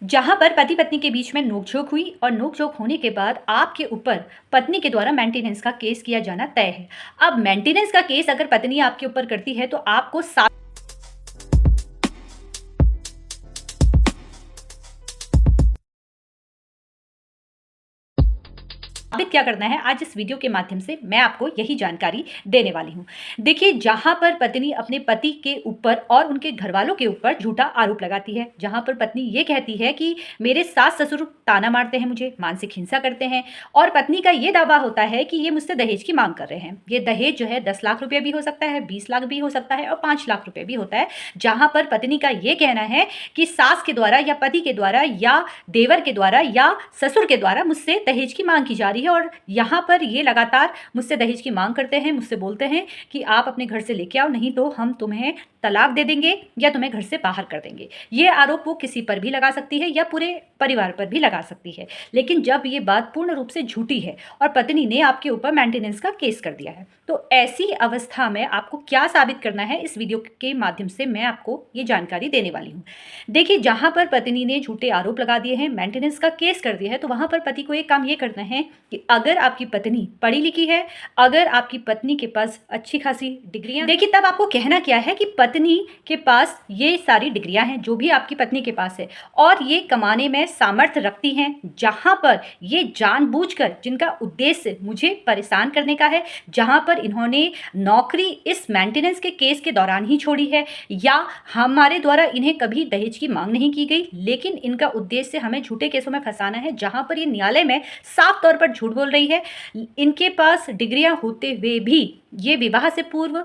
जहां पर पति पत्नी के बीच में नोकझोंक हुई और नोकझोंक होने के बाद आपके ऊपर पत्नी के द्वारा मेंटेनेंस का केस किया जाना तय है। अब मेंटेनेंस का केस अगर पत्नी आपके ऊपर करती है तो आपको साबित क्या करना है, आज इस वीडियो के माध्यम से मैं आपको यही जानकारी देने वाली हूँ। देखिए, जहाँ पर पत्नी अपने पति के ऊपर और उनके घरवालों के ऊपर झूठा आरोप लगाती है, जहाँ पर पत्नी ये कहती है कि मेरे सास ससुर ताना मारते हैं, मुझे मानसिक हिंसा करते हैं, और पत्नी का ये दावा होता है कि ये मुझसे दहेज की मांग कर रहे हैं। ये दहेज जो है 10 लाख रुपये भी हो सकता है, 20 लाख भी हो सकता है और 5 लाख रुपये भी होता है। जहाँ पर पत्नी का ये कहना है कि सास के द्वारा या पति के द्वारा या देवर के द्वारा या ससुर के द्वारा मुझसे दहेज की मांग की जा रही है, और यहाँ पर ये लगातार मुझसे दहेज की मांग करते हैं, मुझसे बोलते हैं कि आप अपने घर से लेके आओ, नहीं तो हम तुम्हें तलाक दे देंगे या तुम्हें घर से बाहर कर देंगे। ये आरोप वो किसी पर भी लगा सकती है या पूरे परिवार पर भी लगा सकती है। लेकिन जब ये बात पूर्ण रूप से झूठी है और पत्नी ने आपके ऊपर मेंटेनेंस का केस कर दिया है, तो ऐसी अवस्था में आपको क्या साबित करना है, इस वीडियो के माध्यम से मैं आपको ये जानकारी देने वाली हूँ। देखिए, जहाँ पर पत्नी ने झूठे आरोप लगा दिए हैं, मेंटेनेंस का केस कर दिया है, तो वहाँ पर पति को एक काम ये करना है कि अगर आपकी पत्नी पढ़ी लिखी है, अगर आपकी पत्नी के पास अच्छी खासी डिग्रियां, देखिए तब आपको कहना क्या है कि पत्नी के पास ये सारी डिग्रियां हैं जो भी आपकी पत्नी के पास है, और ये कमाने में सामर्थ्य रखती हैं, जहां पर ये जानबूझकर, जिनका उद्देश्य मुझे परेशान करने का है, जहां पर इन्होंने नौकरी इस मेंटेनेंस के केस के दौरान ही छोड़ी है, या हमारे द्वारा इन्हें कभी दहेज की मांग नहीं की गई, लेकिन इनका उद्देश्य हमें झूठे केसों में फंसाना है, जहां पर ये न्यायालय में साफ तौर पर झूठ बोल रही है। इनके पास डिग्रियां होते हुए भी ये विवाह से पूर्व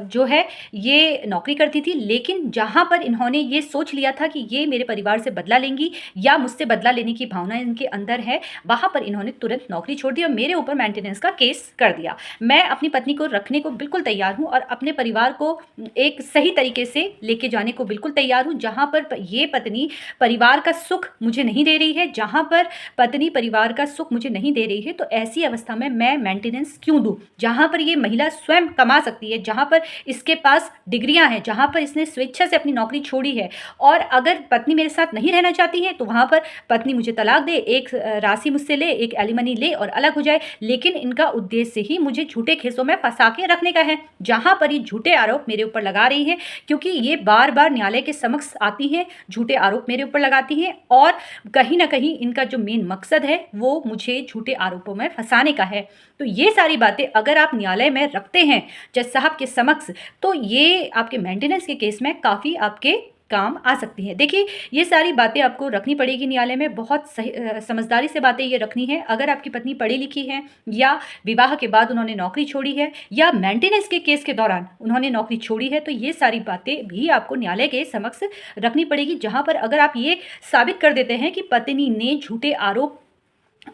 जो है ये नौकरी करती थी, लेकिन जहाँ पर इन्होंने ये सोच लिया था कि ये मेरे परिवार से बदला लेंगी या मुझसे बदला लेने की भावना इनके अंदर है, वहाँ पर इन्होंने तुरंत नौकरी छोड़ दी और मेरे ऊपर मेंटेनेंस का केस कर दिया। मैं अपनी पत्नी को रखने को बिल्कुल तैयार हूँ और अपने परिवार को एक सही तरीके से लेके जाने को बिल्कुल तैयार हूँ। जहाँ पर ये पत्नी परिवार का सुख मुझे नहीं दे रही है, जहाँ पर पत्नी परिवार का सुख मुझे नहीं दे रही है, तो ऐसी अवस्था में मैं मेंटेनेंस क्यों दूँ? जहाँ पर ये महिला स्वयं कमा सकती है, जहाँ पर इसके पास डिग्रियां हैं, जहाँ पर इसने स्वेच्छा से अपनी नौकरी छोड़ी है, और अगर पत्नी मेरे साथ नहीं रहना चाहती है तो वहाँ पर पत्नी मुझे तलाक दे, एक राशि मुझसे ले, एक एलिमनी ले और अलग हो जाए। लेकिन इनका उद्देश्य ही मुझे झूठे केसों में फंसा के रखने का है, जहाँ पर ये झूठे आरोप मेरे ऊपर लगा रही है, क्योंकि ये बार बार न्यायालय के समक्ष आती हैं, झूठे आरोप मेरे ऊपर लगाती हैं, और कहीं ना कहीं इनका जो मेन मकसद है वो मुझे झूठे आरोपों में फंसाने का है। तो ये सारी बातें अगर आप न्यायालय में रखते हैं जज साहब के समक्ष, तो ये आपके मेंटेनेंस के केस में काफ़ी आपके काम आ सकती है। देखिए, ये सारी बातें आपको रखनी पड़ेगी न्यायालय में, बहुत सही समझदारी से बातें ये रखनी है। अगर आपकी पत्नी पढ़ी लिखी है, या विवाह के बाद उन्होंने नौकरी छोड़ी है, या मेंटेनेंस के केस के दौरान उन्होंने नौकरी छोड़ी है, तो ये सारी बातें भी आपको न्यायालय के समक्ष रखनी पड़ेगी। जहाँ पर अगर आप ये साबित कर देते हैं कि पत्नी ने झूठे आरोप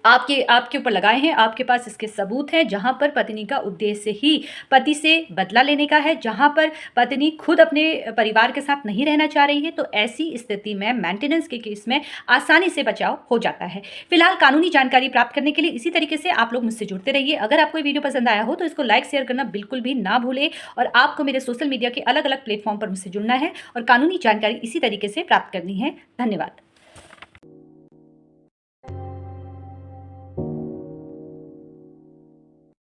आपके ऊपर लगाए हैं, आपके पास इसके सबूत हैं, जहां पर पत्नी का उद्देश्य ही पति से बदला लेने का है, जहां पर पत्नी खुद अपने परिवार के साथ नहीं रहना चाह रही है, तो ऐसी स्थिति में मेंटेनेंस के केस में आसानी से बचाव हो जाता है। फिलहाल कानूनी जानकारी प्राप्त करने के लिए इसी तरीके से आप लोग मुझसे जुड़ते रहिए। अगर आपको ये वीडियो पसंद आया हो तो इसको लाइक शेयर करना बिल्कुल भी ना भूलें, और आपको मेरे सोशल मीडिया के अलग अलग प्लेटफॉर्म पर मुझसे जुड़ना है और कानूनी जानकारी इसी तरीके से प्राप्त करनी है। धन्यवाद।